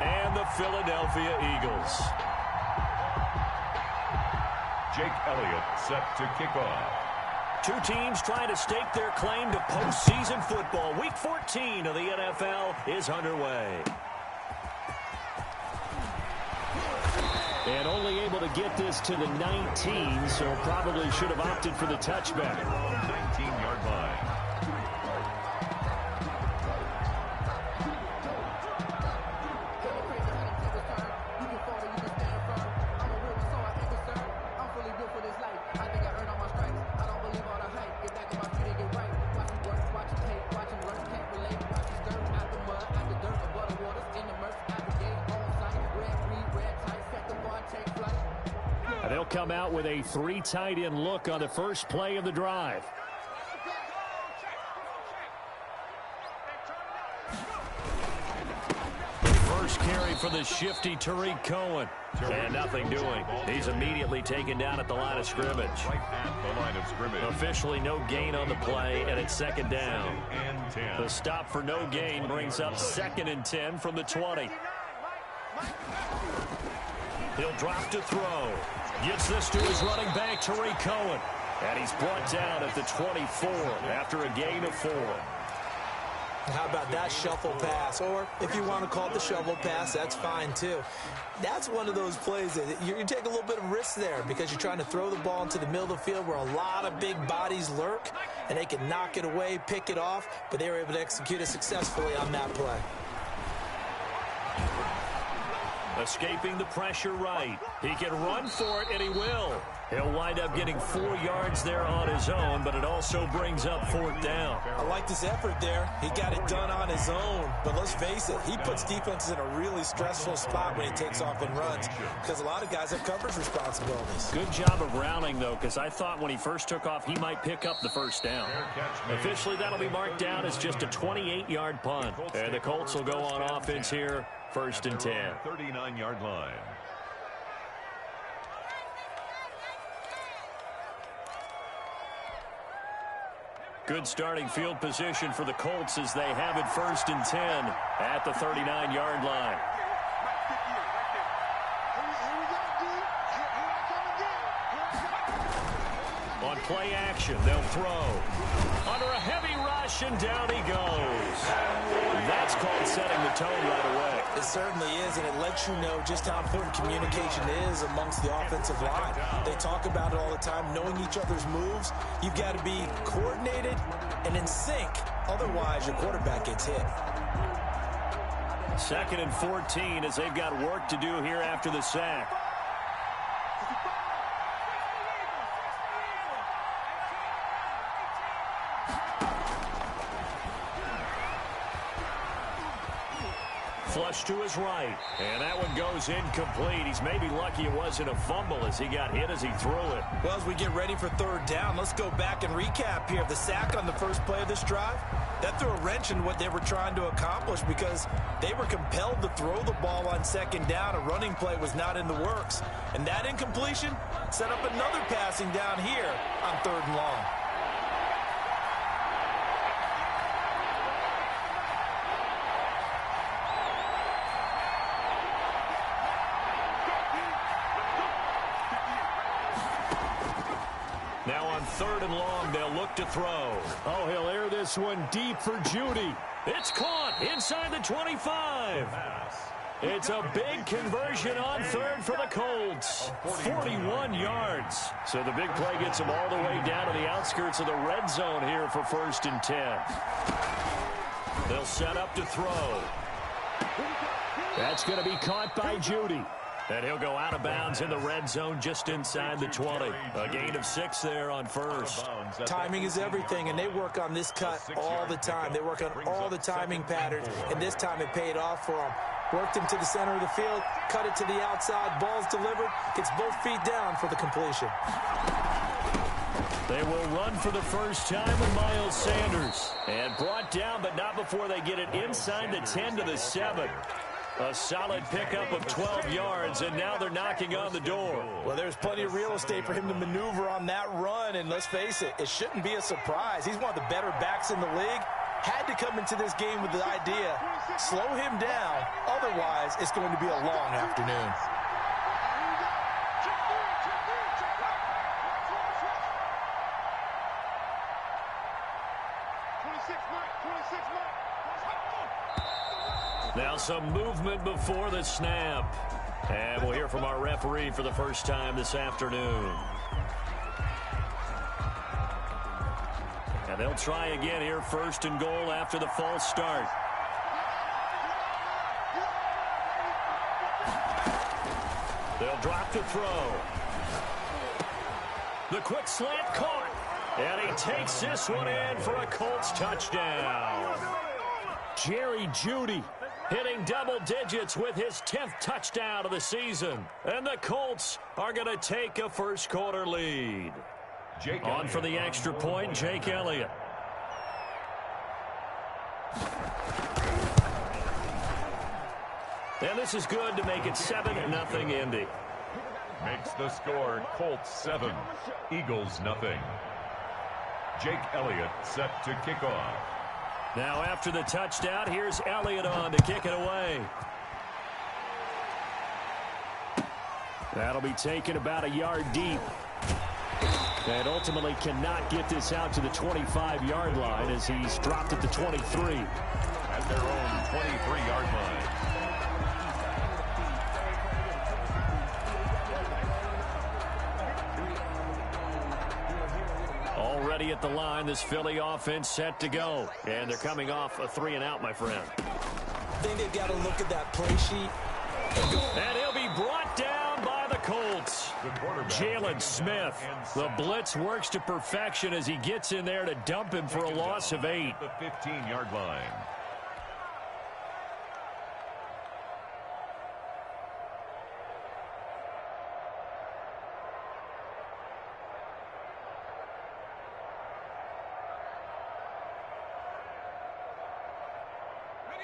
and the Philadelphia Eagles. Jake Elliott set to kick off. Two teams trying to stake their claim to postseason football. Week 14 of the NFL is underway. And only able to get this to the 19, so probably should have opted for the touchback. 19-yard line. They'll come out with a three tight end look on the first play of the drive. First carry for the shifty Tariq Cohen. And nothing doing. He's immediately taken down at the line of scrimmage. Right at the line of scrimmage. Officially no gain on the play, and it's second down. The stop for no gain brings up 2nd and 10 from the 20. He'll drop to throw. Gets this to his running back, Tariq Cohen. And he's brought down at the 24 after a gain of 4. How about that shuffle pass? Or if you want to call it the shovel pass, that's fine too. That's one of those plays that you take a little bit of risk there because you're trying to throw the ball into the middle of the field where a lot of big bodies lurk, and they can knock it away, pick it off, but they were able to execute it successfully on that play. Escaping the pressure right. He can run for it, and he will. He'll wind up getting 4 yards there on his own, but it also brings up 4th down. I like this effort there. He got it done on his own. But let's face it, he puts defenses in a really stressful spot when he takes off and runs because a lot of guys have coverage responsibilities. Good job of rounding, though, because I thought when he first took off, he might pick up the first down. Officially, that'll be marked down as just a 28-yard punt. And the Colts will go on offense here, 1st and 10. 39-yard line. Good starting field position for the Colts as they have it 1st and 10 at the 39-yard line. On play action, they'll throw. Under a heavy rush, and down he goes. That's called setting the tone right away. It certainly is, and it lets you know just how important communication is amongst the offensive line. They talk about it all the time, knowing each other's moves. You've got to be coordinated and in sync. Otherwise, your quarterback gets hit. 2nd and 14 as they've got work to do here after the sack. Flush to his right, and that one goes incomplete. He's maybe lucky it wasn't a fumble as he got hit as he threw it. Well, as we get ready for 3rd down, let's go back and recap here. The sack on the first play of this drive, that threw a wrench in what they were trying to accomplish because they were compelled to throw the ball on 2nd down. A running play was not in the works, and that incompletion set up another passing down here on 3rd and long. Now on 3rd and long, they'll look to throw. Oh, he'll air this one deep for Judy. It's caught inside the 25. It's a big conversion on 3rd for the Colts. 41 yards. So the big play gets them all the way down to the outskirts of the red zone here for 1st and 10. They'll set up to throw. That's going to be caught by Judy. And he'll go out of bounds in the red zone just inside the 20. A gain of 6 there on 1st. Timing is everything, and they work on this cut all the time. They work on all the timing patterns, and this time it paid off for them. Worked him to the center of the field, cut it to the outside, ball's delivered, gets both feet down for the completion. They will run for the first time with Miles Sanders. And brought down, but not before they get it inside the 10 to the 7. A solid pickup of 12 yards, and now they're knocking on the door. Well, there's plenty of real estate for him to maneuver on that run, and let's face it, it shouldn't be a surprise. He's one of the better backs in the league, had to come into this game with the idea, slow him down, otherwise it's going to be a long afternoon. Now some movement before the snap. And we'll hear from our referee for the first time this afternoon. And they'll try again here, first and goal after the false start. They'll drop to throw. The quick slant caught. And he takes this one in for a Colts touchdown. Jerry Jeudy hitting double digits with his 10th touchdown of the season. And the Colts are going to take a first quarter lead. On for the extra point, Jake Elliott. And this is good to make it 7-0 Indy. Makes the score Colts 7, Eagles nothing. Jake Elliott set to kick off. Now after the touchdown, here's Elliott on to kick it away. That'll be taken about a yard deep. And ultimately cannot get this out to the 25-yard line as he's dropped at the 23. At their own 23-yard line. Already at the line, this Philly offense set to go. And they're coming off a 3-and-out, my friend. I think they've got to look at that play sheet. And he'll be brought down by the Colts. Jalen Smith. The blitz works to perfection as he gets in there to dump him for a loss of 8. The 15-yard line.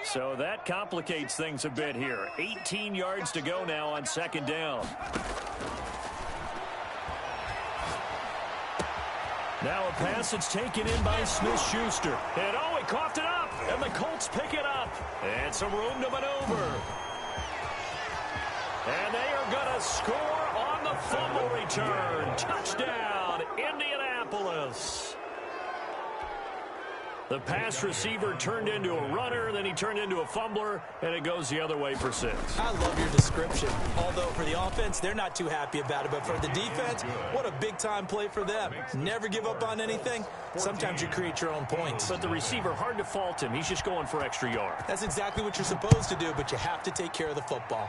So that complicates things a bit here. 18 yards to go now on second down. Now a pass that's taken in by Smith-Schuster. And oh, he coughed it up. And the Colts pick it up. And some room to maneuver. And they are going to score on the fumble return. Touchdown, Indianapolis. The pass receiver turned into a runner, then he turned into a fumbler, and it goes the other way for 6. I love your description. Although for the offense, they're not too happy about it. But for the defense, what a big-time play for them. Never give up on anything. Sometimes you create your own points. But the receiver, hard to fault him. He's just going for extra yard. That's exactly what you're supposed to do, but you have to take care of the football.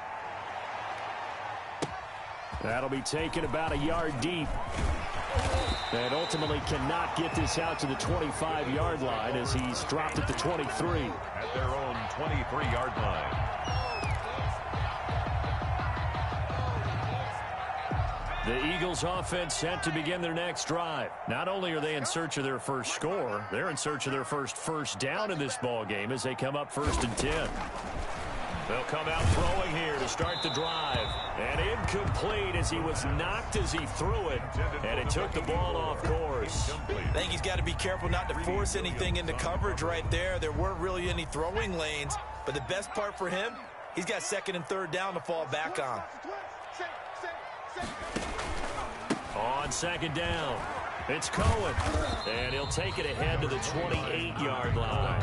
That'll be taken about a yard deep. And ultimately cannot get this out to the 25-yard line as he's dropped at the 23. At their own 23-yard line. The Eagles offense set to begin their next drive. Not only are they in search of their first score, they're in search of their first down in this ball game as they come up 1st and 10. They'll come out throwing here to start the drive. And incomplete as he was knocked as he threw it. And it took the ball off course. I think he's got to be careful not to force anything into coverage right there. There weren't really any throwing lanes. But the best part for him, he's got 2nd and 3rd down to fall back on. On 2nd down, it's Cohen. And he'll take it ahead to the 28-yard line.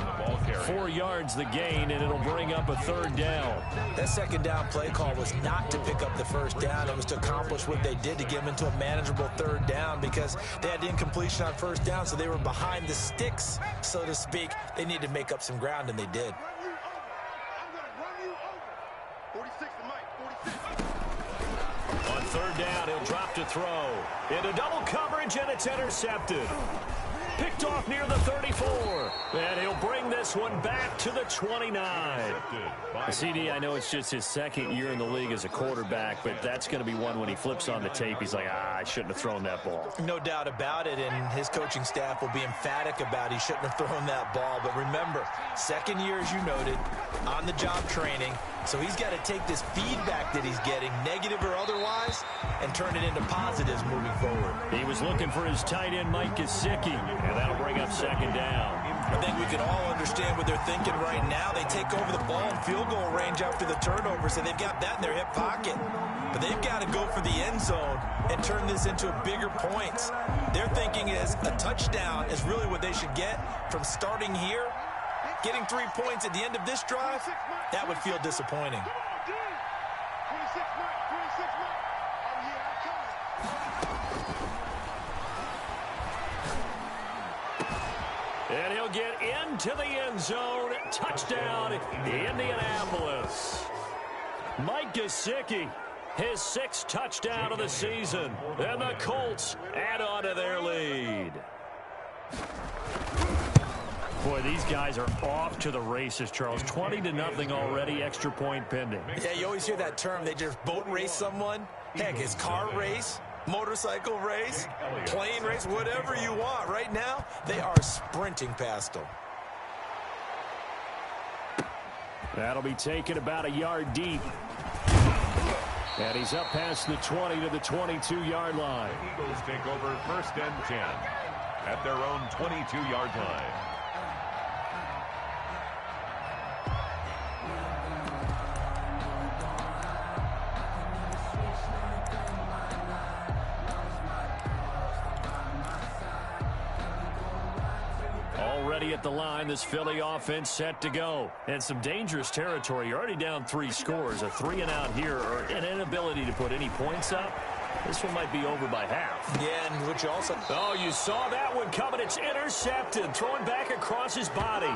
4 yards the gain, and it'll bring up a 3rd down. That 2nd down play call was not to pick up the 1st down. It was to accomplish what they did to get them into a manageable 3rd down because they had the incompletion on 1st down, so they were behind the sticks, so to speak. They needed to make up some ground, and they did. On 3rd down, he'll drop to throw. Into double coverage, and it's intercepted. Picked off near the 34. And he'll bring this one back to the 29. CD, I know it's just his 2nd year in the league as a quarterback, but that's going to be one when he flips on the tape, he's like, I shouldn't have thrown that ball. No doubt about it, and his coaching staff will be emphatic about he shouldn't have thrown that ball. But remember, 2nd year, as you noted, on-the-job training, so he's got to take this feedback that he's getting, negative or otherwise, and turn it into positives moving forward. He was looking for his tight end, Mike Gesicki, and that'll bring up 2nd down. I think we can all understand what they're thinking right now. They take over the ball in field goal range after the turnover, so they've got that in their hip pocket. But they've got to go for the end zone and turn this into bigger points. Their thinking is a touchdown is really what they should get from starting here. Getting 3 points at the end of this drive, that would feel disappointing. And he'll get into the end zone. Touchdown, Indianapolis. Mike Gesicki, his 6th touchdown of the season. And the Colts add on to their lead. Boy, these guys are off to the races, Charles. 20-0 already, extra point pending. Yeah, you always hear that term. They just boat race someone. Heck, it's car race, motorcycle race, plane race, whatever you want. Right now, they are sprinting past them. That'll be taken about a yard deep. And he's up past the 20 to the 22-yard line. The Eagles take over 1st and 10 at their own 22-yard line. Already at the line, this Philly offense set to go. And some dangerous territory. You're already down 3 scores. A 3-and-out here, or an inability to put any points up. This one might be over by half. Yeah, and what you also... Oh, you saw that one coming. It's intercepted. Throwing back across his body.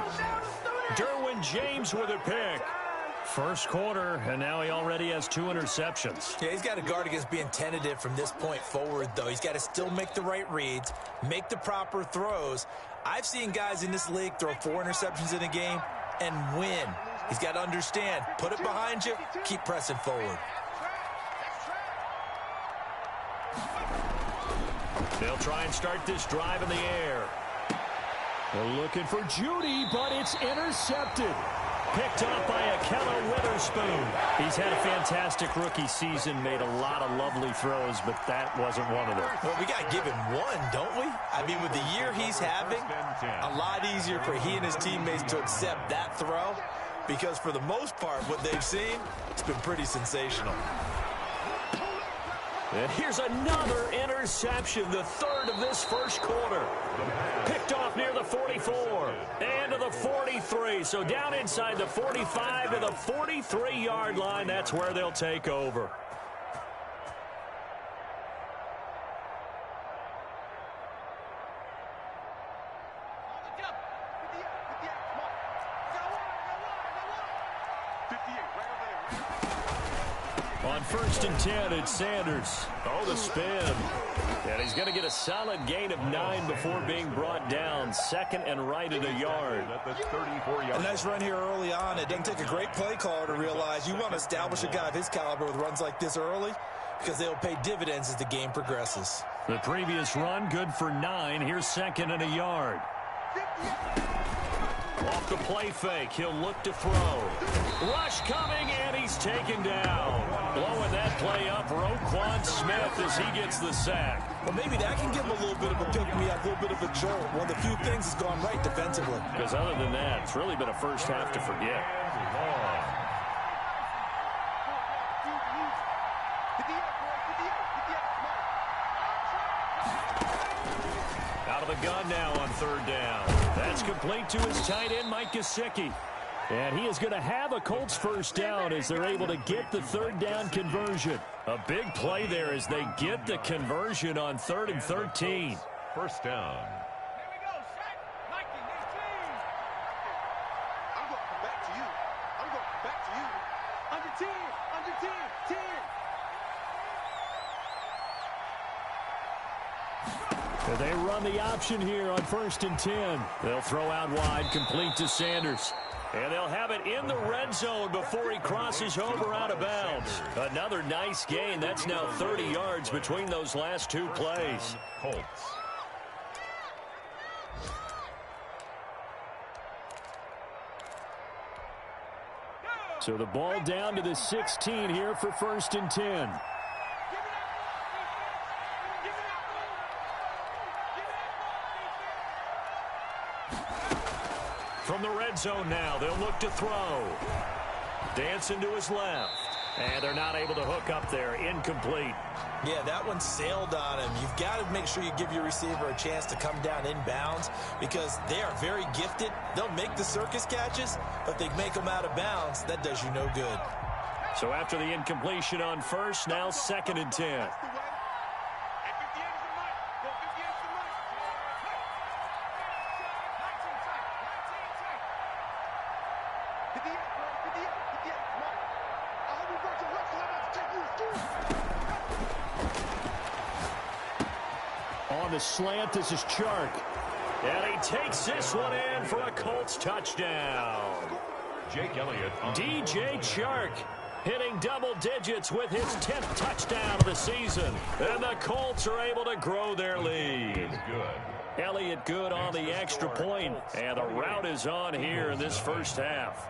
Derwin James with a pick. First quarter, and now he already has 2 interceptions. Yeah, he's got to guard against being tentative from this point forward, though. He's got to still make the right reads, make the proper throws. I've seen guys in this league throw 4 interceptions in a game and win. He's got to understand, put it behind you, keep pressing forward. They'll try and start this drive in the air. They're looking for Judy, but it's intercepted. Picked off by Akello Witherspoon. He's had a fantastic rookie season, made a lot of lovely throws, but that wasn't one of them. Well, we got to give him one, don't we? I mean, with the year he's having, a lot easier for he and his teammates to accept that throw, because for the most part, what they've seen, it's been pretty sensational. And here's another interception, the 3rd of this first quarter. Picked off near the 44 and to the 43. So down inside the 45 to the 43-yard line. That's where they'll take over. On 1st and 10, it's Sanders. Oh, the spin. And he's going to get a solid gain of 9 before being brought down. 2nd and right at a yard. A nice run here early on. It doesn't take a great play caller to realize you want to establish a guy of his caliber with runs like this early, because they'll pay dividends as the game progresses. The previous run, good for 9. Here's 2nd and a yard. Off the play fake, he'll look to throw. Rush coming, and he's taken down. Blowing that play up, Roquan Smith as he gets the sack. Well, maybe that can give him a little bit of a pick-me-up, a little bit of a jolt. One of the few things has gone right defensively. Because other than that, it's really been a first half to forget. Out of the gun now on 3rd down. That's complete to his tight end, Mike Gesicki. And he is going to have a Colts first down as they're able to get the 3rd down conversion. A big play there as they get the conversion on 3rd and 13. First down. They run the option here on 1st and 10. They'll throw out wide, complete to Sanders. And they'll have it in the red zone before he crosses over out of bounds. Another nice gain. That's now 30 yards between those last 2 plays. Colts. So the ball down to the 16 here for 1st and 10. red zone now. They'll look to throw. Dancing to his left. And they're not able to hook up there. Incomplete. Yeah, that one sailed on him. You've got to make sure you give your receiver a chance to come down inbounds because they are very gifted. They'll make the circus catches, but they make them out of bounds. That does you no good. So after the incompletion on first, now 2nd and 10. On the slant, this is Chark. And he takes this one in for a Colts touchdown. Jake Elliott. DJ Chark hitting double digits with his 10th touchdown of the season. And the Colts are able to grow their lead. Good. Elliott good on the extra point. And the route is on here in this first half.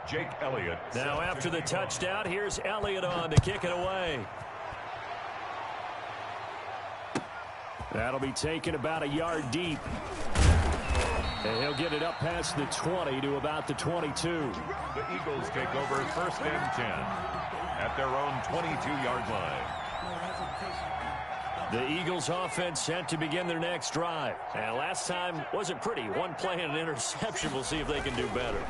Jake Elliott. Now after the touchdown, here's Elliott on to kick it away. That'll be taken about a yard deep. And he'll get it up past the 20 to about the 22. The Eagles take over 1st and 10 at their own 22-yard line. The Eagles offense set to begin their next drive. And last time wasn't pretty. One play and an interception. We'll see if they can do better.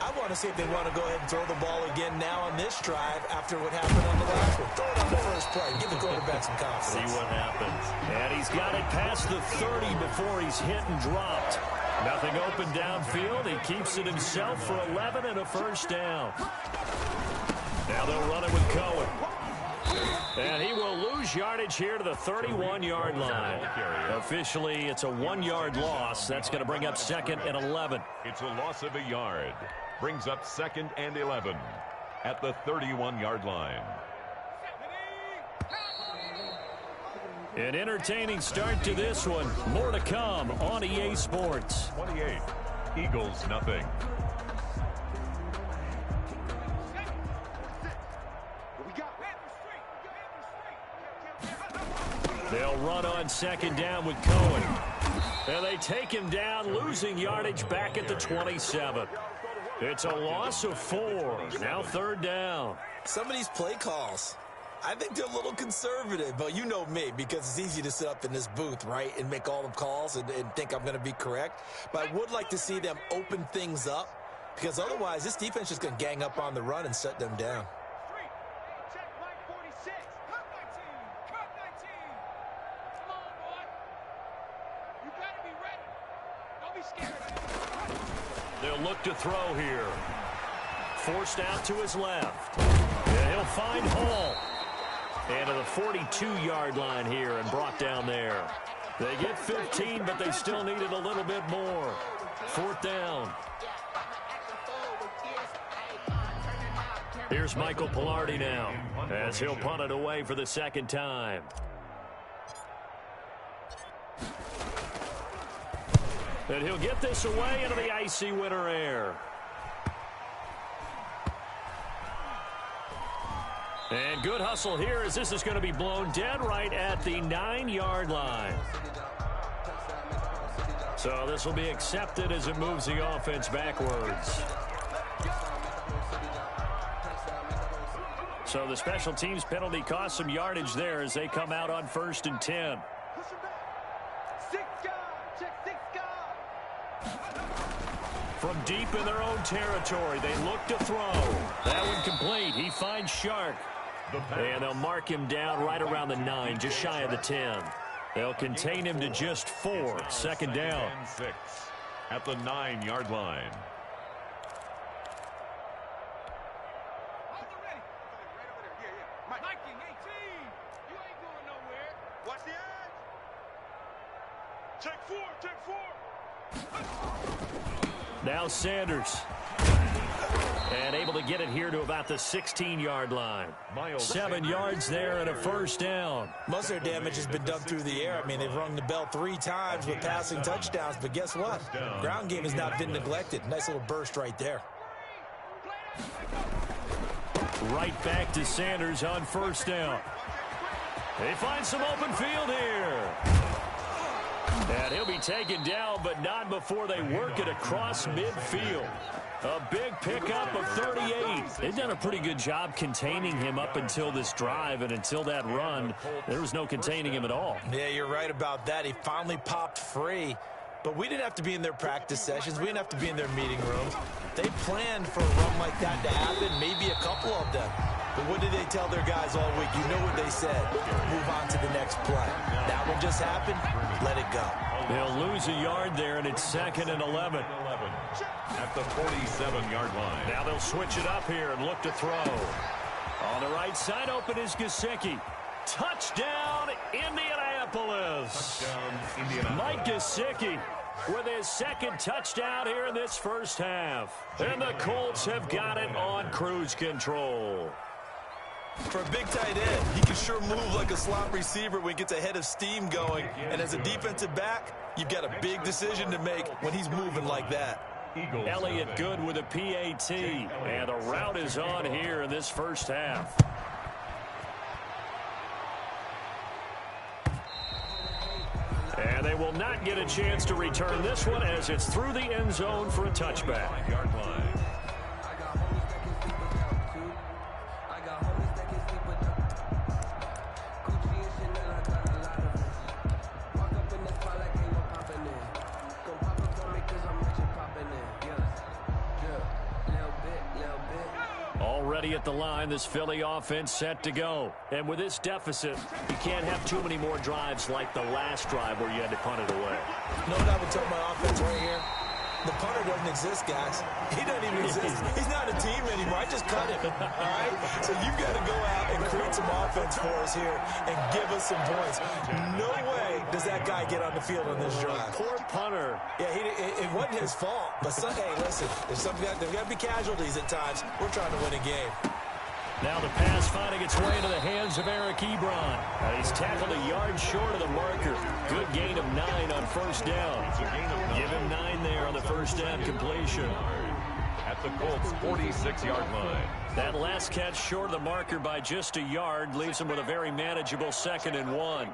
I want to see if they want to go ahead and throw the ball again now on this drive after what happened on the last one. Throw it on the first play. Give the quarterback some confidence. See what happens. And he's got it past the 30 before he's hit and dropped. Nothing open downfield. He keeps it himself for 11 and a first down. Now they'll run it with Cohen. And he will lose yardage here to the 31-yard line. Officially, it's a 1-yard loss. That's going to bring up 2nd and 11. It's a loss of a yard. Brings up 2nd and 11 at the 31-yard line. An entertaining start to this one. More to come on EA Sports. 28. Eagles nothing. They'll run on 2nd down with Cohen. And they take him down, losing yardage back at the 27. It's a loss of 4. Now 3rd down. Some of these play calls, I think they're a little conservative, but you know me, because it's easy to sit up in this booth, right, and make all the calls and think I'm going to be correct. But I would like to see them open things up, because otherwise this defense is going to gang up on the run and shut them down. They'll look to throw here. Forced out to his left. And he'll find Hall. And to the 42-yard line here and brought down there. They get 15, but they still needed a little bit more. 4th down. Here's Michael Pilardi now as he'll punt it away for the 2nd time. And he'll get this away into the icy winter air. And good hustle here as this is going to be blown dead right at the 9-yard line. So this will be accepted as it moves the offense backwards. So the special teams penalty cost some yardage there as they come out on 1st and 10. From deep in their own territory, they look to throw. That one complete. He finds Shark. And they'll mark him down right around the 9, just shy of the 10. They'll contain him to just 4. 2nd down. 6 at the 9-yard line. Now Sanders. And able to get it here to about the 16-yard line. 7 yards there and a 1st down. Most of their damage has been done through the air. I mean, they've rung the bell 3 times with passing touchdowns, but guess what? Ground game has not been neglected. Nice little burst right there. Right back to Sanders on 1st down. They find some open field here. And he'll be taken down, but not before they work it across midfield. A big pickup of 38. They've done a pretty good job containing him up until this drive, and until that run, there was no containing him at all. Yeah, you're right about that. He finally popped free. But we didn't have to be in their practice sessions. We didn't have to be in their meeting rooms. They planned for a run like that to happen, maybe a couple of them. But what did they tell their guys all week? You know what they said. Move on to the next play. That one just happened. Let it go. They'll lose a yard there, and it's 2nd and 11. At the 47-yard line. Now they'll switch it up here and look to throw. On the right side, open is Gesicki. Touchdown, Indianapolis. Touchdown, Indianapolis. Mike Gesicki with his second touchdown here in this first half. And the Colts have got it on cruise control. For a big tight end, he can sure move like a slot receiver when he gets a head of steam going. And as a defensive back, you've got a big decision to make when he's moving like that. Elliott good with a PAT. And the route is on here in this first half. And they will not get a chance to return this one as it's through the end zone for a touchback. Yard line. Already at the line, this Philly offense set to go. And with this deficit, you can't have too many more drives like the last drive where you had to punt it away. You know what I would tell my offense right here? The punter doesn't exist, guys. He doesn't even exist. He's not a team anymore. I just cut him, all right? So you've got to go out and create some offense for us here and give us some points. No way does that guy get on the field on this drive. Poor punter. Yeah, it wasn't his fault. But, hey, listen, there's got to be casualties at times. We're trying to win a game. Now the pass finding its way into the hands of Eric Ebron. He's tackled a yard short of the marker. Good gain of 9 on first down. Give him 9 there on the first down completion. At the Colts' 46-yard line. That last catch short of the marker by just a yard leaves him with a very manageable 2nd and 1.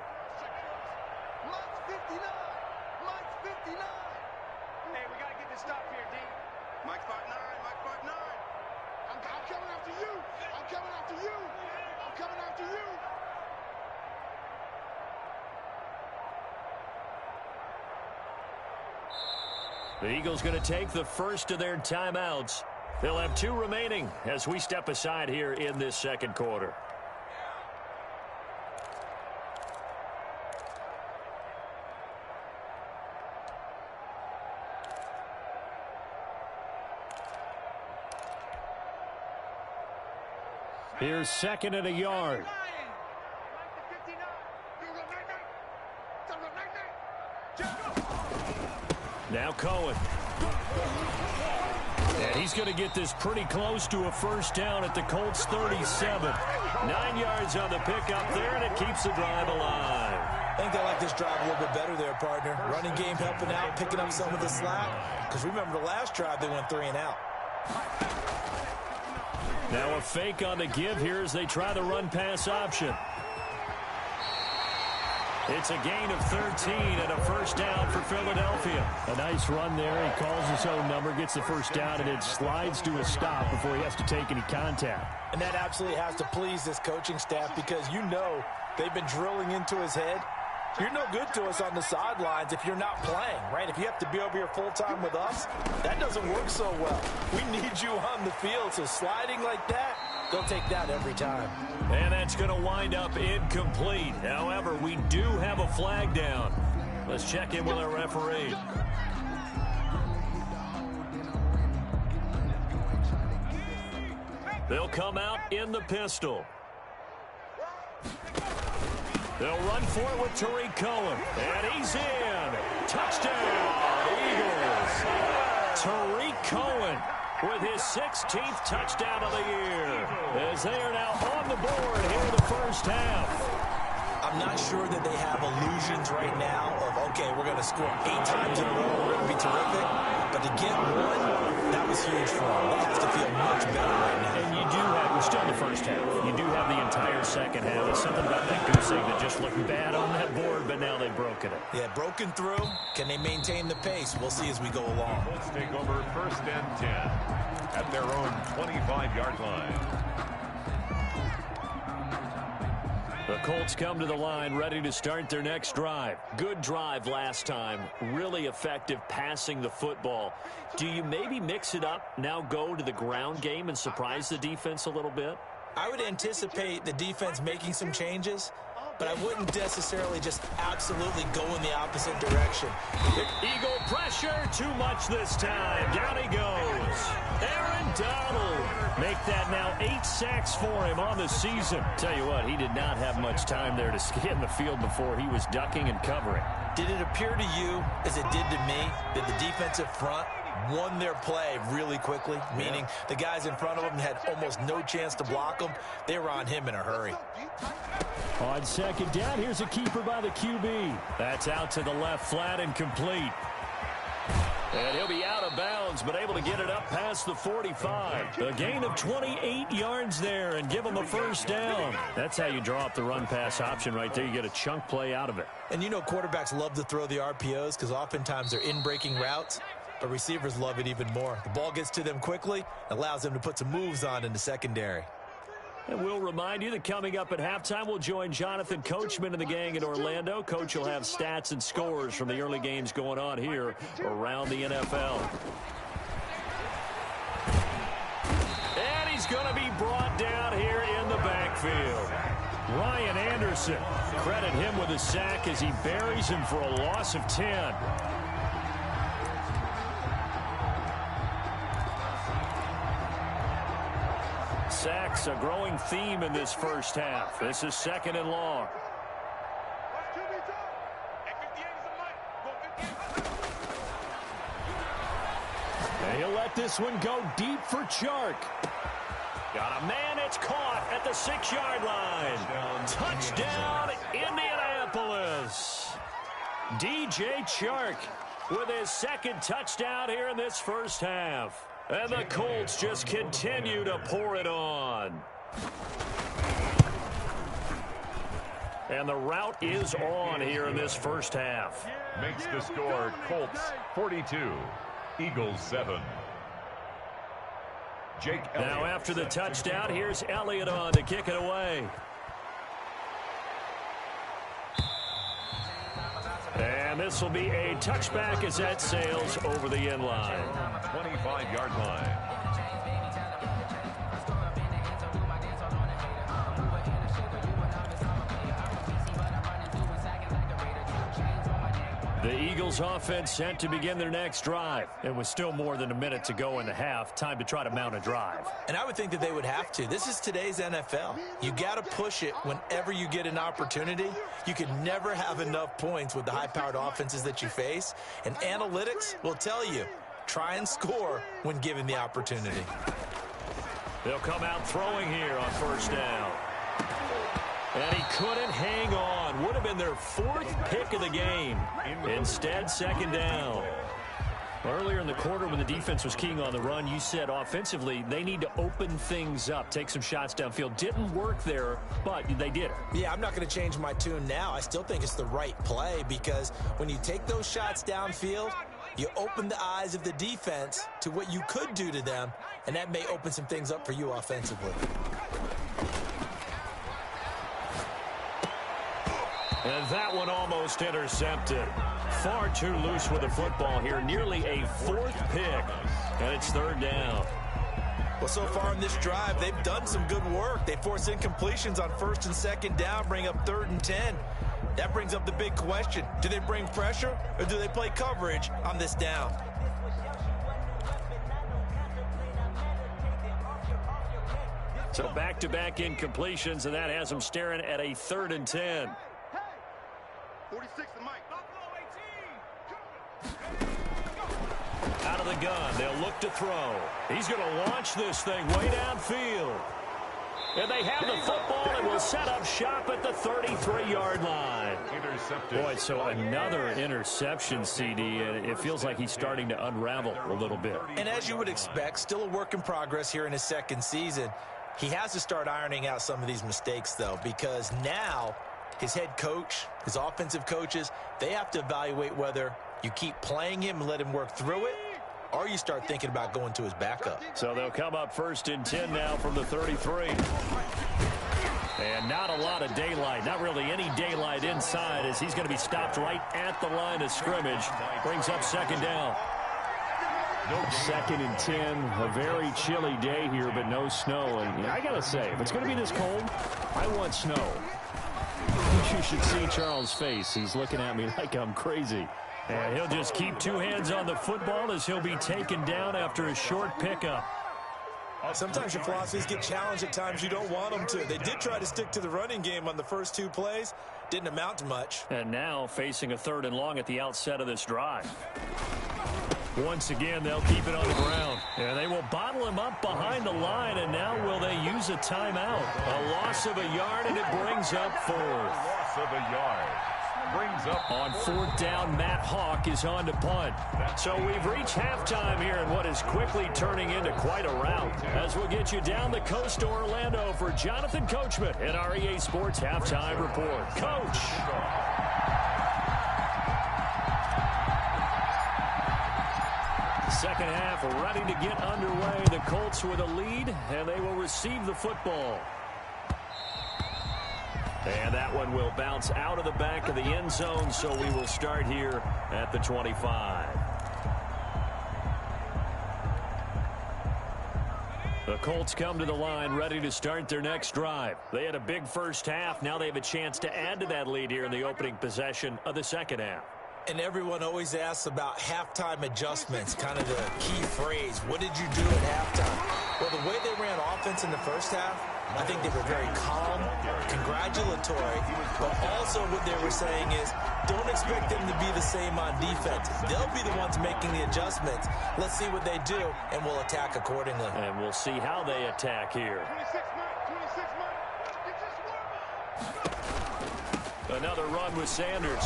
The Eagles going to take the first of their timeouts. They'll have 2 remaining as we step aside here in this second quarter. Here's 2nd and a yard. Now Cohen. And he's going to get this pretty close to a first down at the Colts 37. 9 yards on the pickup there, and it keeps the drive alive. I think they like this drive a little bit better there, partner. Running game helping out, picking up some of the slack. Because remember the last drive, they went 3 and out. Now a fake on the give here as they try the run-pass option. It's a gain of 13 and a first down for Philadelphia. A nice run there. He calls his own number, gets the first down, and it slides to a stop before he has to take any contact. And that absolutely has to please this coaching staff because you know they've been drilling into his head. You're no good to us on the sidelines if you're not playing, right? If you have to be over here full-time with us, that doesn't work so well. We need you on the field, so sliding like that, they'll take that every time. And that's going to wind up incomplete. However, we do have a flag down. Let's check in with our referee. They'll come out in the pistol. They'll run for it with Tariq Cohen. And he's in. Touchdown, Eagles. Tariq Cohen with his 16th touchdown of the year, as they are now on the board here in the first half. I'm not sure that they have illusions right now of, okay, we're going to score 8 times in a row, we're going to be terrific. But to get one, that was huge for them. That has to feel much better right now. And you do have, we're still in the first half. You do have the entire second half. There's something about that goose egg that just looked bad on that board, but now they've broken it. Yeah, broken through. Can they maintain the pace? We'll see as we go along. Colts take over 1st and 10 at their own 25-yard line. The Colts come to the line ready to start their next drive. Good drive last time. Really effective passing the football. Do you maybe mix it up, now go to the ground game and surprise the defense a little bit? I would anticipate the defense making some changes, but I wouldn't necessarily just absolutely go in the opposite direction. Eagle pressure, too much this time. Down he goes. Aaron Donald. Make that now 8 sacks for him on the season. Tell you what, he did not have much time there to scan the field before he was ducking and covering. Did it appear to you, as it did to me, that the defensive front won their play really quickly? Meaning the guys in front of them had almost no chance to block them. They were on him in a hurry. On second down, here's a keeper by the QB. That's out to the left, flat and complete. And he'll be out of bounds, but able to get it up past the 45. A gain of 28 yards there and give him a first down. That's how you draw up the run-pass option right there. You get a chunk play out of it. And you know quarterbacks love to throw the RPOs because oftentimes they're in-breaking routes, but receivers love it even more. The ball gets to them quickly, allows them to put some moves on in the secondary. And we'll remind you that coming up at halftime, we'll join Jonathan Coachman and the gang in Orlando. Coach will have stats and scores from the early games going on here around the NFL. And he's going to be brought down here in the backfield. Ryan Anderson, credit him with a sack as he buries him for a loss of 10. Sacks, a growing theme in this first half. This is 2nd and long. And he'll let this one go deep for Chark. Got a man, it's caught at the 6-yard line. Touchdown, Indianapolis. DJ Chark with his 2nd touchdown here in this first half. And the Colts just continue to pour it on. And the route is on here in this first half. Makes the score Colts 42, Eagles 7. Jake Elliott. Now after the touchdown, here's Elliott on to kick it away. And this will be a touchback as that sails over the end line. 25-yard line. The Eagles offense set to begin their next drive. It was still more than a minute to go in the half. Time to try to mount a drive. And I would think that they would have to. This is today's NFL. You got to push it whenever you get an opportunity. You can never have enough points with the high-powered offenses that you face. And analytics will tell you, try and score when given the opportunity. They'll come out throwing here on first down. And he couldn't hang on. Would have been their 4th pick of the game. Instead, 2nd down. Earlier in the quarter when the defense was keying on the run, you said offensively they need to open things up, take some shots downfield. Didn't work there, but they did it. Yeah, I'm not going to change my tune now. I still think it's the right play because when you take those shots downfield, you open the eyes of the defense to what you could do to them, and that may open some things up for you offensively. And that one almost intercepted. Far too loose with the football here. Nearly a 4th pick. And it's 3rd down. Well, so far in this drive, they've done some good work. They force incompletions on 1st and 2nd down, bring up 3rd and 10. That brings up the big question. Do they bring pressure or do they play coverage on this down? So back-to-back incompletions, and that has them staring at a 3rd and 10. 46 to Mike. Out of the gun, they'll look to throw. He's going to launch this thing way downfield. And they have the football and will set up shop at the 33-yard line. Intercepted. Boy, so another interception, CD, and it feels like he's starting to unravel a little bit. And as you would expect, still a work in progress here in his second season. He has to start ironing out some of these mistakes, though, because now his head coach, his offensive coaches, they have to evaluate whether you keep playing him and let him work through it, or you start thinking about going to his backup. So they'll come up 1st and 10 now from the 33. And not a lot of daylight, not really any daylight inside, as he's going to be stopped right at the line of scrimmage. Brings up 2nd down. 2nd and 10, a very chilly day here, but no snow. And I got to say, if it's going to be this cold, I want snow. You should see Charles' face. He's looking at me like I'm crazy. And he'll just keep 2 hands on the football as he'll be taken down after a short pickup. Sometimes your philosophies get challenged at times you don't want them to. They did try to stick to the running game on the first 2 plays. Didn't amount to much. And now facing a 3rd and long at the outset of this drive. Once again, they'll keep it on the ground. And they will bottle him up behind the line, and now will they use a timeout? A loss of a yard, and it brings up 4th. Loss of a yard. Brings up on 4th down, Matt Hawk is on to punt. So we've reached halftime here in what is quickly turning into quite a rout. As we'll get you down the coast to Orlando for Jonathan Coachman in our EA Sports Halftime Report. Coach. Second half ready to get underway. The Colts with a lead, and they will receive the football. And that one will bounce out of the back of the end zone, so we will start here at the 25. The Colts come to the line ready to start their next drive. They had a big first half. Now they have a chance to add to that lead here in the opening possession of the second half. And everyone always asks about halftime adjustments, kind of the key phrase. What did you do at halftime? Well, the way they ran offense in the first half, I think they were very calm, congratulatory, but also what they were saying is don't expect them to be the same on defense. They'll be the ones making the adjustments. Let's see what they do, and we'll attack accordingly. And we'll see how they attack here. Another run with Sanders.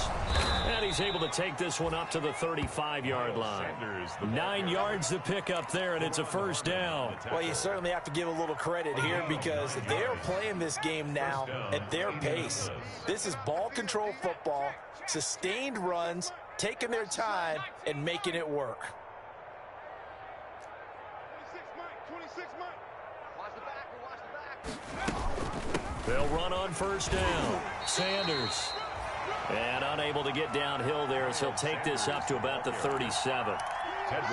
And he's able to take this one up to the 35-yard line. 9 yards to pick up there, and it's a 1st down. Well, you certainly have to give a little credit here because they're playing this game now at their pace. This is ball control football, sustained runs, taking their time, and making it work. 26 Mike. Watch the back. They'll run on 1st down. Sanders. And unable to get downhill there as he'll take this up to about the 37.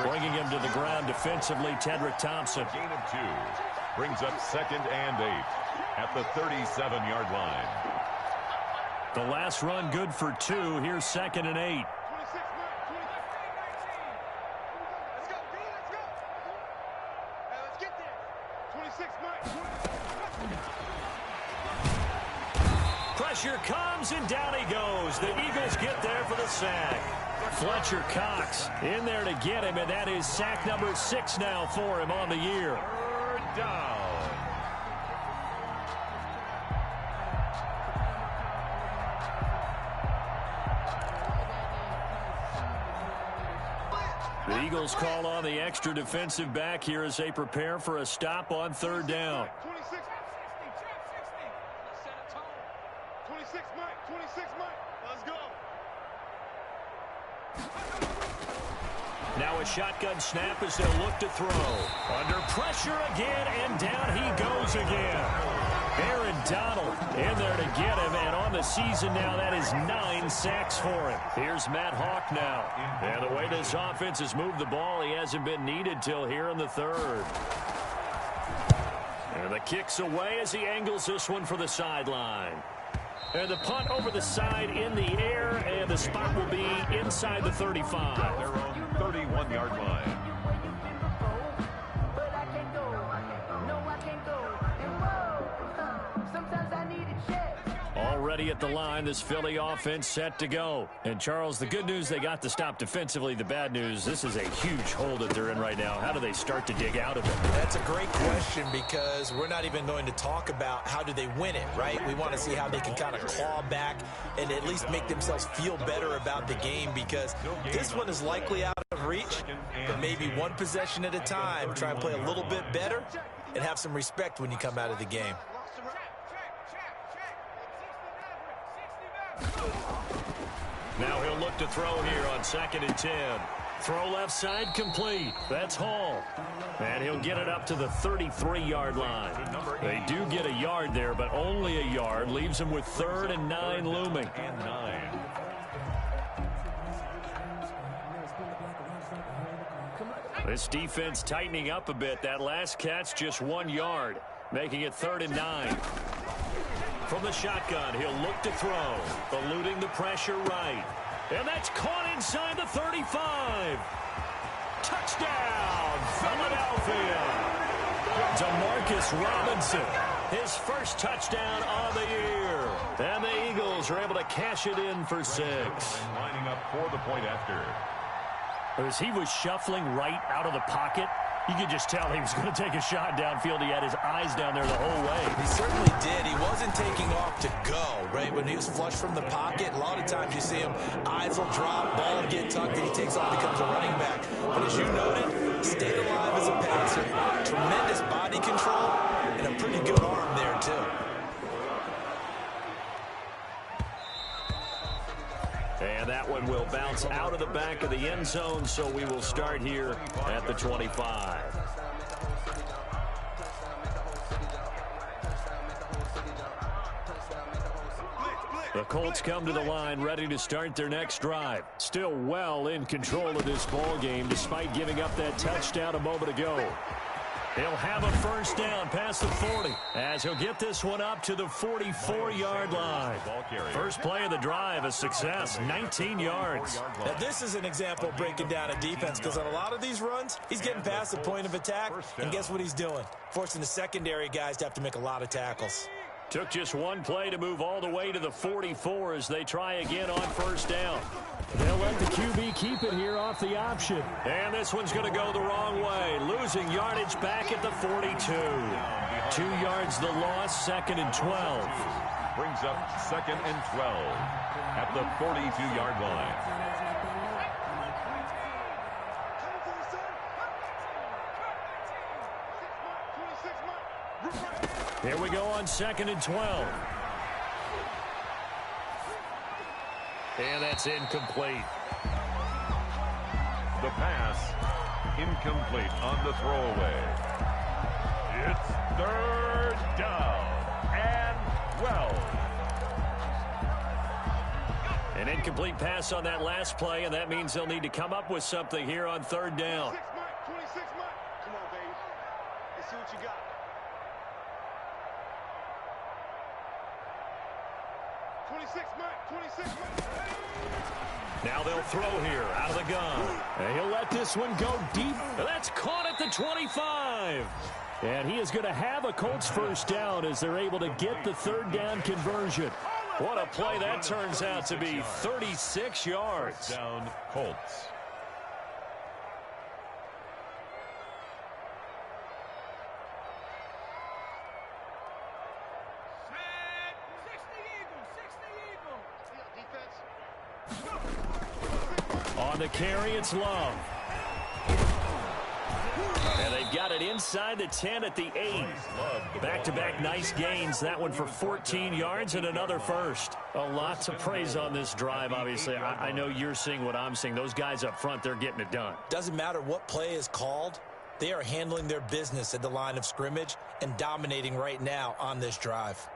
Bringing him to the ground defensively, Tedrick Thompson. Gain of 2. Brings up 2nd and 8 at the 37-yard line. The last run good for 2. Here's 2nd and 8. Let's go. Let's get there. 26 Mike. Pressure comes, and down he goes. The Eagles get there for the sack. Fletcher Cox in there to get him, and that is sack number 6 now for him on the year. 3rd down. The Eagles call on the extra defensive back here as they prepare for a stop on 3rd down. 26 Mike. Let's go. Now a shotgun snap as they'll look to throw. Under pressure again, and down he goes again. Aaron Donald in there to get him, and on the season now, that is 9 sacks for him. Here's Matt Hawk now. And the way this offense has moved the ball, he hasn't been needed till here in the 3rd. And the kick's away as he angles this one for the sideline. And the punt over the side in the air, and the spot will be inside the 35. Their own 31-yard line. ready at the line. This Philly offense set to go. And, Charles, the good news, they got the stop defensively. The bad news, this is a huge hole that they're in right now. How do they start to dig out of it? That's a great question because we're not even going to talk about how do they win it, right? We want to see how they can kind of claw back and at least make themselves feel better about the game because this one is likely out of reach, but maybe one possession at a time. Try and play a little bit better and have some respect when you come out of the game. Now he'll look to throw here on 2nd and 10. Throw left side complete. That's Hall. And he'll get it up to the 33-yard line. They do get a yard there, but only a yard. Leaves him with 3rd and 9 looming. This defense tightening up a bit. That last catch just 1 yard, making it 3rd and 9. From the shotgun, he'll look to throw, eluding the pressure right. And that's caught inside the 35. Touchdown, Philadelphia. Demarcus Robinson, his first touchdown of the year. And the Eagles are able to cash it in for 6. Lining up for the point after. As he was shuffling right out of the pocket, you could just tell he was going to take a shot downfield. He had his eyes down there the whole way. He certainly did. He wasn't taking off to go, right? When he was flush from the pocket, a lot of times you see him, eyes will drop, ball will get tucked, and he takes off, becomes a running back. But as you noted, stayed alive as a passer. Tremendous body control and a pretty good arm there, too. And that one will bounce out of the back of the end zone, so we will start here at the 25. The Colts come to the line ready to start their next drive. Still well in control of this ball game despite giving up that touchdown a moment ago. He'll have a first down past the 40 as he'll get this one up to the 44-yard line. First play of the drive, a success, 19 yards. Now, this is an example of breaking down a defense because on a lot of these runs, he's getting past the point of attack, and guess what he's doing? Forcing the secondary guys to have to make a lot of tackles. Took just one play to move all the way to the 44 as they try again on first down. They'll let the QB keep it here off the option. And this one's going to go the wrong way. Losing yardage back at the 42. 2 yards the loss, 2nd and 12. Brings up 2nd and 12 at the 42-yard line. Here we go on 2nd and 12. And that's incomplete. The pass, incomplete on the throwaway. It's 3rd down and 12. An incomplete pass on that last play, and that means they'll need to come up with something here on 3rd down. 26 Mike. Come on, baby. Let's see what you got. 26 Mike. 26 Mike. Now they'll throw here out of the gun. And he'll let this one go deep. That's caught at the 25. And he is going to have a Colts first down as they're able to get the 3rd down conversion. What a play that turns out to be, 36 yards. Down Colts. On the carry, it's Love. And they've got it inside the 10 at the 8. Back-to-back nice gains. That one for 14 yards and another first. A lot to praise on this drive, obviously. I know you're seeing what I'm seeing. Those guys up front, they're getting it done. Doesn't matter what play is called. They are handling their business at the line of scrimmage and dominating right now on this drive.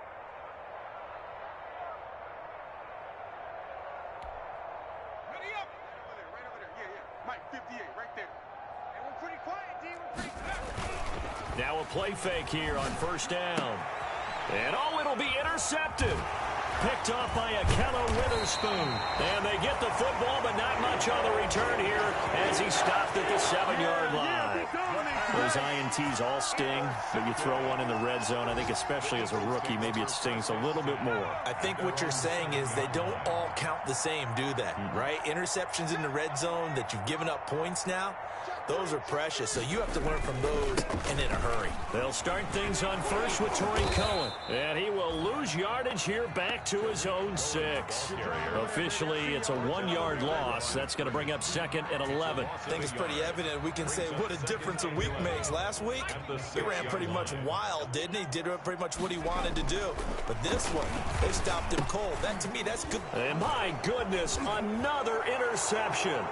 Now a play fake here on first down. And oh, it'll be intercepted. picked off by Akello Witherspoon. And they get the football, but not much on the return here as he stopped at the 7-yard line. Those INTs all sting, but you throw one in the red zone. I think especially as a rookie, maybe it stings a little bit more. I think what you're saying is they don't all count the same, do they? Right? Interceptions in the red zone that you've given up points now, those are precious, so you have to learn from those and in a hurry. They'll start things on first with Torrey Cohen. And he will lose yardage here back to his own 6. Officially, it's a 1-yard loss. That's going to bring up second and 11. I think it's pretty evident. We can say what a difference a week makes. Last week, he ran pretty much wild, didn't he? Did pretty much what he wanted to do. But this one, they stopped him cold. That, to me, that's good. And my goodness, another interception.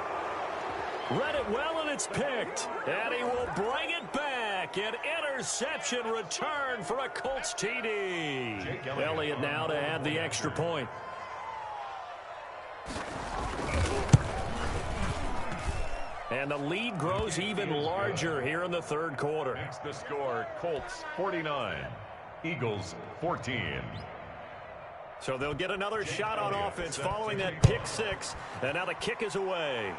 Read it well, and it's picked. And he will bring it back. An interception return for a Colts TD. Elliott now to add the extra point. And the lead grows even larger here in the third quarter. Makes the score Colts 49, Eagles 14. So they'll get another shot on offense following that pick 6. And now the kick is away.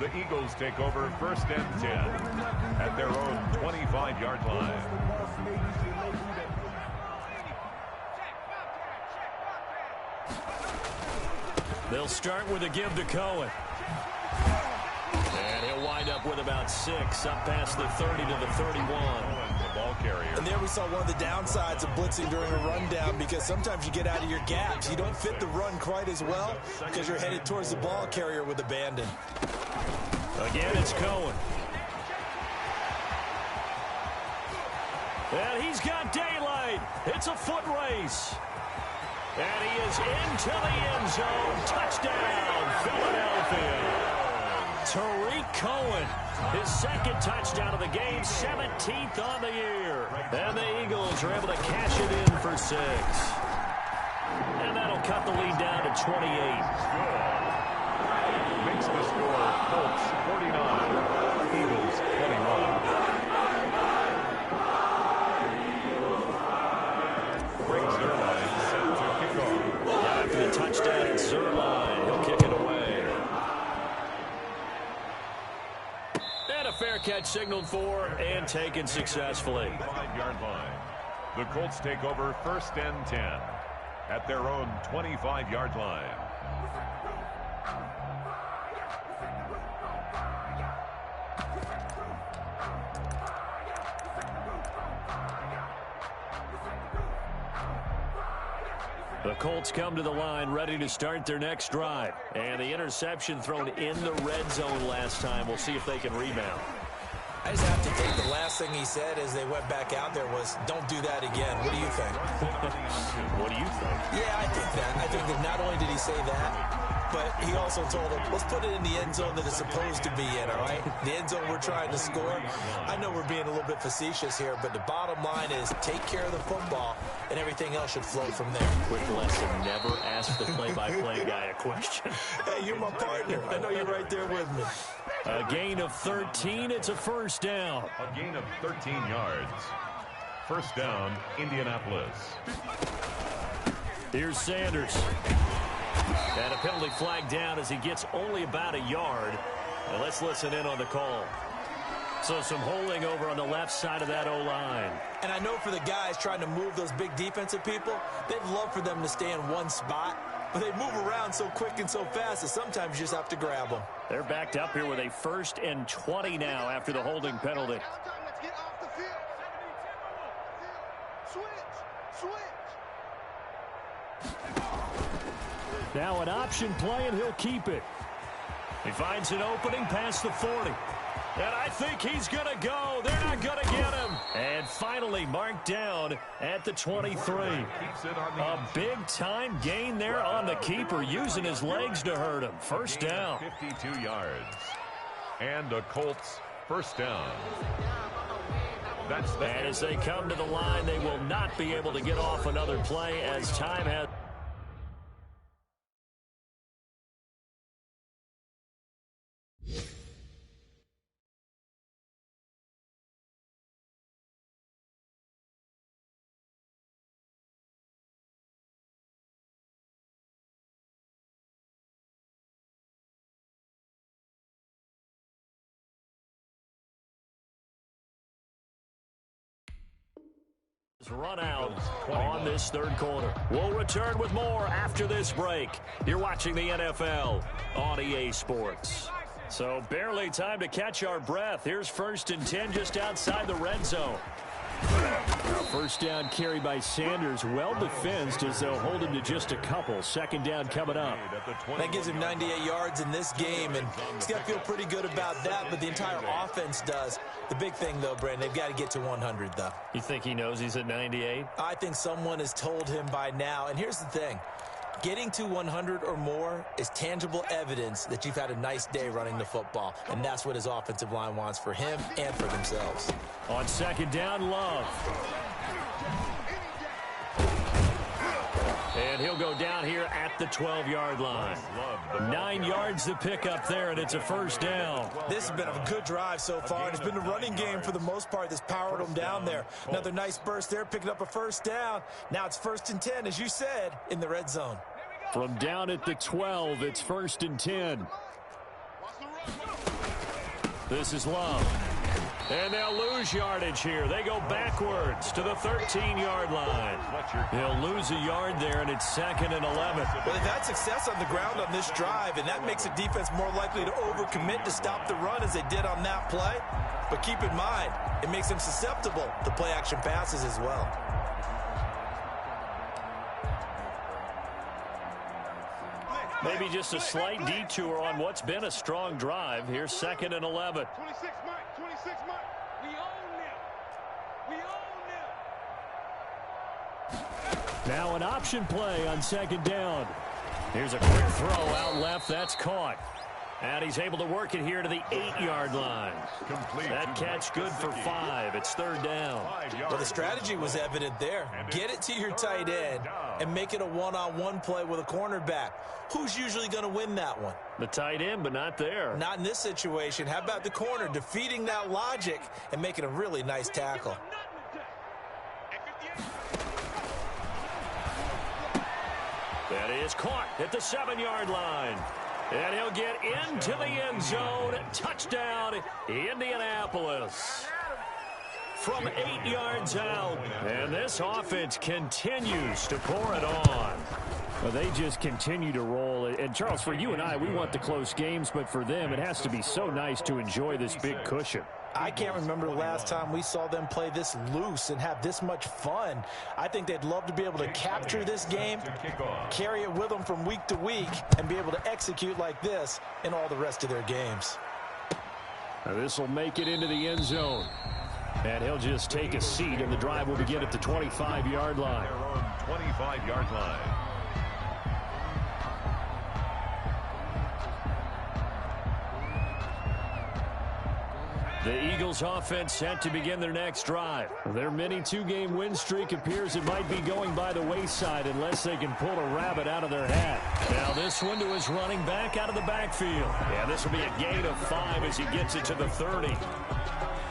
The Eagles take over first and 10 at their own 25-yard line. They'll start with a give to Cohen. And he'll wind up with about 6 up past the 30 to the 31. The ball carrier. And there we saw one of the downsides of blitzing during a rundown, because sometimes you get out of your gaps. You don't fit the run quite as well because you're headed towards the ball carrier with abandon. Again, it's Cohen. And he's got daylight. It's a foot race. And he is into the end zone. Touchdown, Philadelphia. Tariq Cohen, his second touchdown of the game, 17th on the year. And the Eagles are able to cash it in for 6. And that'll cut the lead down to 28. Makes the score Colts 49, Eagles 21. Brings Zerline set to kick off. After the touchdown, it's Zerline. He'll kick it away. And a fair catch signaled for and taken successfully. 5-yard line. The Colts take over first and 10 at their own 25-yard line. The Colts come to the line ready to start their next drive. And the interception thrown in the red zone last time. We'll see if they can rebound. I just have to think the last thing he said as they went back out there was, don't do that again. What do you think? What do you think? Yeah, I think that. I think that not only did he say that, but he also told him, let's put it in the end zone that it's supposed to be in, all right? The end zone we're trying to score. I know we're being a little bit facetious here, but the bottom line is take care of the football, and everything else should flow from there. Quick lesson, never ask the play-by-play guy a question. Hey, you're my partner. I know you're right there with me. A gain of 13. It's a first down. A gain of 13 yards. First down, Indianapolis. Here's Sanders. And a penalty flag down as he gets only about a yard. And let's listen in on the call. So some holding over on the left side of that O-line. And I know for the guys trying to move those big defensive people, they'd love for them to stay in one spot. But they move around so quick and so fast that sometimes you just have to grab them. They're backed up here with a 1st and 20 now after the holding penalty. Let's get off the field. Switch. Now an option play, and he'll keep it. He finds an opening past the 40. And I think he's going to go. They're not going to get him. And finally marked down at the 23. A big-time gain there on the keeper, using his legs to hurt him. First down. 52 yards. And a Colts first down. And as they come to the line, they will not be able to get off another play as time has... Run out on this third quarter. We'll return with more after this break. You're watching the NFL on EA Sports. So barely time to catch our breath. Here's 1st and 10 just outside the red zone. Now first down carry by Sanders. Well defensed as they'll hold him to just a couple. 2nd down coming up. That gives him 98 yards in this game, and he's got to feel pretty good about that, but the entire offense does. The big thing, though, Brandon, they've got to get to 100, though. You think he knows he's at 98? I think someone has told him by now. And here's the thing. Getting to 100 or more is tangible evidence that you've had a nice day running the football. And that's what his offensive line wants for him and for themselves. On 2nd down, Love. And he'll go down here at the 12-yard line. 9 yards to pick up there, and it's a 1st down. This has been a good drive so far, and it's been a running game for the most part that's powered them down there. Another nice burst there, picking up a 1st down. Now it's 1st and 10, as you said, in the red zone. From down at the 12, it's 1st and 10. This is Love. And they'll lose yardage here. They go backwards to the 13-yard line. They'll lose a yard there, and it's 2nd and 11. Well, they've had success on the ground on this drive, and that makes a defense more likely to overcommit to stop the run as they did on that play. But keep in mind, it makes them susceptible to play-action passes as well. Maybe just a slight detour on what's been a strong drive. Here's 2nd and 11. 26, Mike. 26, Mike. We own them. We own them. Now an option play on 2nd down. Here's a quick throw out left. That's caught. And he's able to work it here to the 8-yard line. That catch good for 5. It's 3rd down. Well, the strategy was evident there. Get it to your tight end and make it a one-on-one play with a cornerback. Who's usually going to win that one? The tight end, but not there. Not in this situation. How about the corner defeating that logic and making a really nice tackle? That is caught at the 7-yard line. And he'll get into the end zone. Touchdown, Indianapolis. From 8 yards out. And this offense continues to pour it on. Well, they just continue to roll. And, Charles, for you and I, we want the close games. But for them, it has to be so nice to enjoy this big cushion. I can't remember the last time we saw them play this loose and have this much fun. I think they'd love to be able to capture this game, carry it with them from week to week, and be able to execute like this in all the rest of their games. Now this will make it into the end zone. And he'll just take a seat, and the drive will begin at the 25-yard line. 25-yard line. The Eagles offense set to begin their next drive. Their mini 2-game win streak appears it might be going by the wayside unless they can pull a rabbit out of their hat. Now this one to his running back out of the backfield. Yeah, this will be a gain of 5 as he gets it to the 30.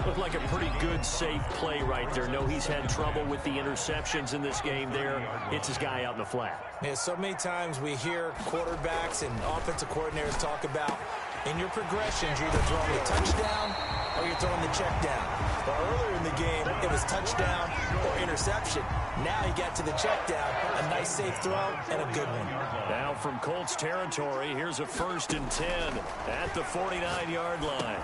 Looked like a pretty good, safe play right there. No, he's had trouble with the interceptions in this game there. Hits his guy out in the flat. Yeah, so many times we hear quarterbacks and offensive coordinators talk about in your progressions, you're either throwing a touchdown or you're throwing the check down. But earlier in the game, it was touchdown or interception. Now he got to the check down, a nice safe throw and a good one. Now from Colts territory, here's a 1st and 10 at the 49-yard line.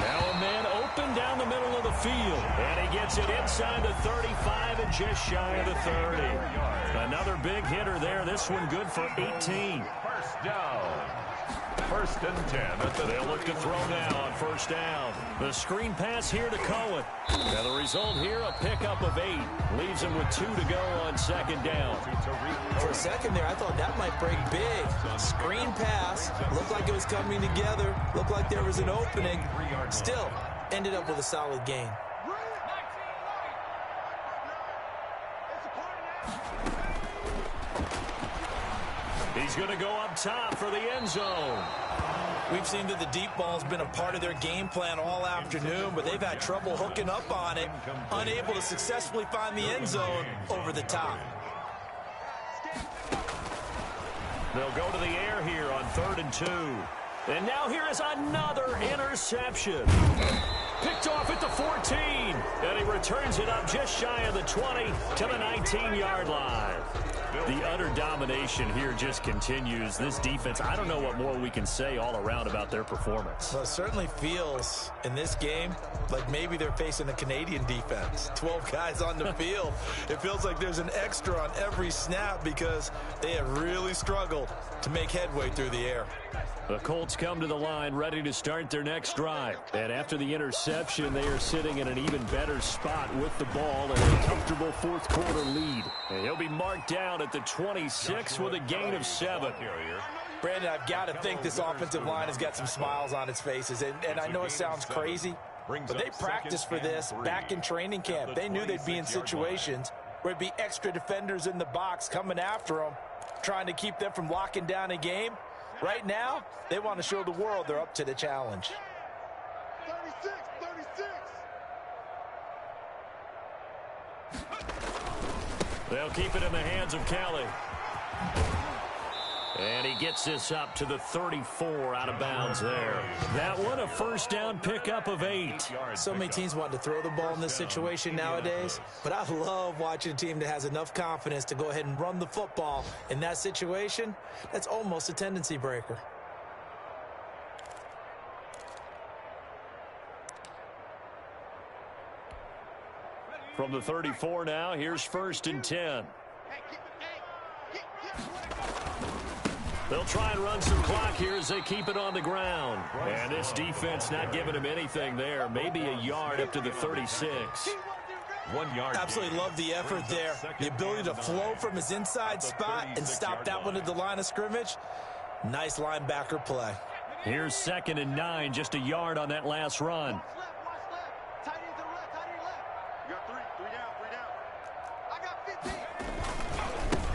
Now a man open down the middle of the field. And he gets it inside the 35 and just shy of the 30. Another big hitter there. This one good for 18. 1st down. 1st and 10. They'll look to throw now on 1st down. The screen pass here to Cohen. Now the result here, a pickup of 8. Leaves him with 2 to go on 2nd down. For a second there, I thought that might break big. Screen pass. Looked like it was coming together. Looked like there was an opening. Still, ended up with a solid gain. He's going to go up top for the end zone. We've seen that the deep ball's been a part of their game plan all afternoon, but they've had trouble hooking up on it, unable to successfully find the end zone over the top. They'll go to the air here on 3rd and 2. And now here is another interception. Picked off at the 14. And he returns it up just shy of the 20 to the 19-yard line. The utter domination here just continues. This defense, I don't know what more we can say all around about their performance. Well, it certainly feels in this game like maybe they're facing a Canadian defense. 12 guys on the field. It feels like there's an extra on every snap because they have really struggled to make headway through the air. The Colts come to the line ready to start their next drive. And after the interception, they are sitting in an even better spot with the ball and a comfortable fourth quarter lead. And he'll be marked down at the 26 with a gain of 7. Brandon, I've got to think this offensive line has got some smiles on its faces. And I know it sounds crazy, but they practiced for this back in training camp. They knew they'd be in situations where it'd be extra defenders in the box coming after them, trying to keep them from locking down a game. Right now, they want to show the world they're up to the challenge. 36. They'll keep it in the hands of Kelly. And he gets this up to the 34 out of bounds there. That one, a first down pickup of 8. So many teams want to throw the ball in this situation nowadays, but I love watching a team that has enough confidence to go ahead and run the football in that situation. That's almost a tendency breaker. From the 34 now, here's 1st and 10. They'll try and run some clock here as they keep it on the ground. And this defense not giving him anything there. Maybe a yard up to the 36. 1 yard. Absolutely love the effort there. The ability to flow from his inside spot and stop that one at the line of scrimmage. Nice linebacker play. Here's 2nd and 9, just a yard on that last run.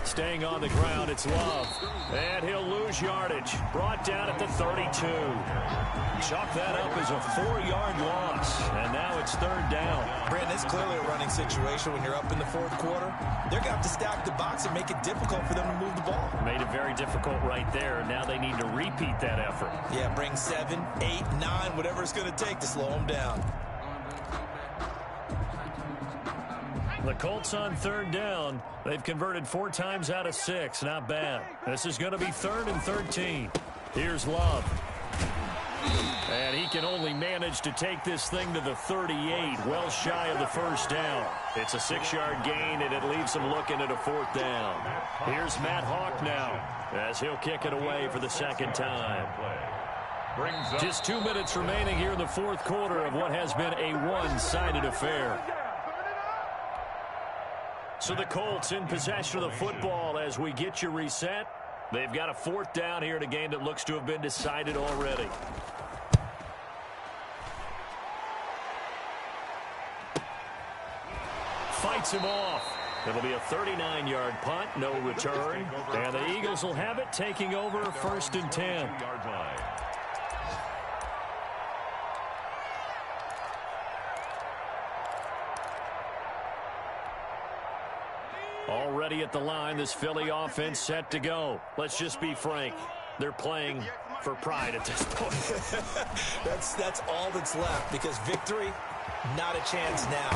Staying on the ground, it's Love. And he'll lose yardage. Brought down at the 32. Chalk that up as a 4-yard loss. And now it's 3rd down. Brandon, it's clearly a running situation when you're up in the 4th quarter. They're going to have to stack the box and make it difficult for them to move the ball. Made it very difficult right there. Now they need to repeat that effort. Yeah, bring 7, 8, 9, whatever it's going to take to slow them down. The Colts on 3rd down. They've converted 4 times out of 6. Not bad. This is going to be 3rd and 13. Here's Love. And he can only manage to take this thing to the 38, well shy of the 1st down. It's a 6-yard gain, and it leaves him looking at a 4th down. Here's Matt Hawk now as he'll kick it away for the 2nd time. Just 2 minutes remaining here in the 4th quarter of what has been a one-sided affair. So the Colts in possession of the football as we get you reset. They've got a 4th down here in a game that looks to have been decided already. Fights him off. It'll be a 39-yard punt, no return. And the Eagles will have it, taking over 1st and 10. Already at the line, this Philly offense set to go. Let's just be frank. They're playing for pride at this point. That's all that's left because victory, not a chance now.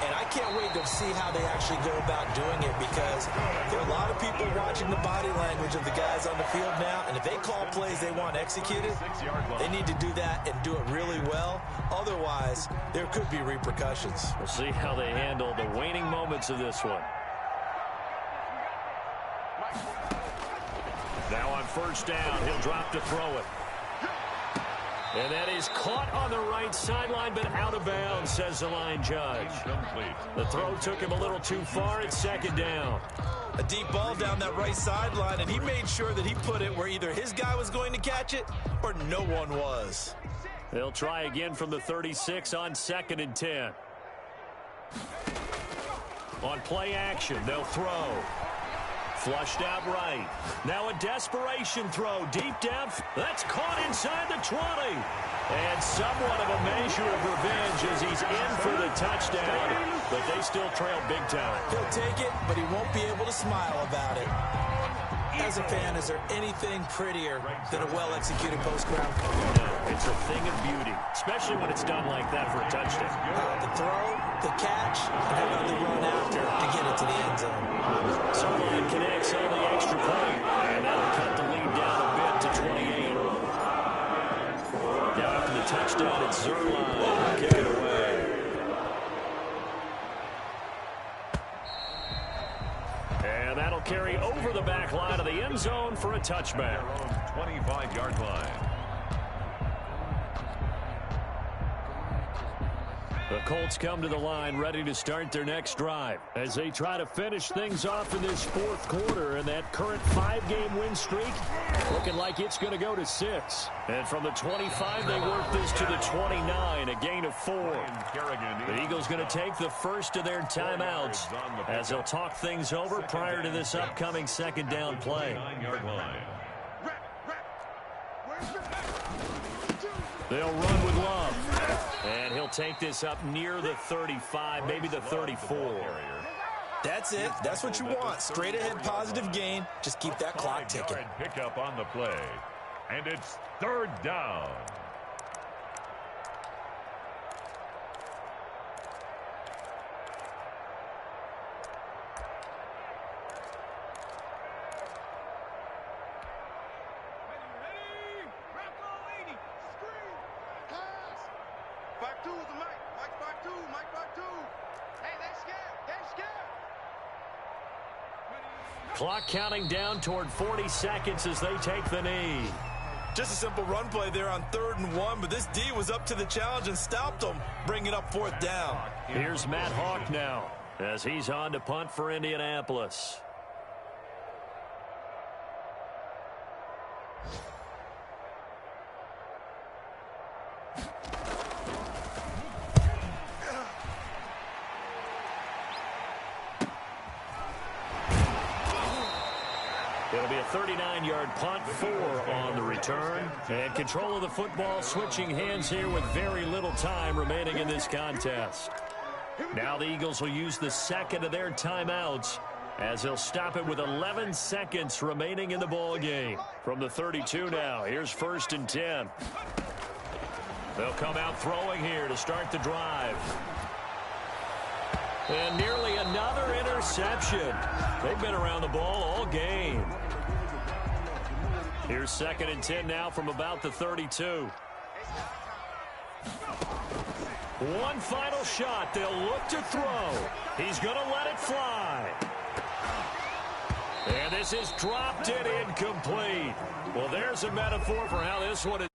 And I can't wait to see how they actually go about doing it because there are a lot of people watching the body language of the guys on the field now. And if they call plays they want executed, they need to do that and do it really well. Otherwise, there could be repercussions. We'll see how they handle the waning moments of this one. Now on 1st down, he'll drop to throw it. And that is caught on the right sideline, but out of bounds, says the line judge. The throw took him a little too far. It's 2nd down. A deep ball down that right sideline, and he made sure that he put it where either his guy was going to catch it or no one was. They'll try again from the 36 on 2nd and 10. On play action, they'll throw. Flushed out right. Now a desperation throw deep down. That's caught inside the 20. And somewhat of a measure of revenge as he's in for the touchdown. But they still trail big time. He'll take it, but he won't be able to smile about it. As a fan, is there anything prettier than a well-executed post-ground call? No, it's a thing of beauty, especially when it's done like that for a touchdown. The throw, the catch, and how about the run after to get it to the end zone? Zerline connects on the extra point, and that'll cut the lead down a bit to 28. Now after the touchdown, it's Zerline. Kick it away. And that'll carry over the back line of the end zone for a touchback. 25-yard line. The Colts come to the line ready to start their next drive as they try to finish things off in this fourth quarter, and that current 5-game win streak looking like it's going to go to 6. And from the 25, they work this to the 29, a gain of 4. The Eagles going to take the first of their timeouts as they'll talk things over prior to this upcoming second down play. They'll run with Love, and he'll take this up near the 35, maybe the 34. That's it. That's what you want. Straight ahead positive gain. Just keep that clock ticking. Pick up on the play, and it's third down. Clock counting down toward 40 seconds as they take the knee. Just a simple run play there on 3rd and 1, but this D was up to the challenge and stopped them, bringing up 4th down. Here's Matt Hawk now as he's on to punt for Indianapolis. It'll be a 39-yard punt, 4 on the return. And control of the football switching hands here with very little time remaining in this contest. Now the Eagles will use the second of their timeouts as they'll stop it with 11 seconds remaining in the ball game. From the 32 now, here's 1st and 10. They'll come out throwing here to start the drive. And nearly another interception. They've been around the ball all game. Here's 2nd and 10 now from about the 32. One final shot. They'll look to throw. He's going to let it fly. And this is dropped and incomplete. Well, there's a metaphor for how this one is.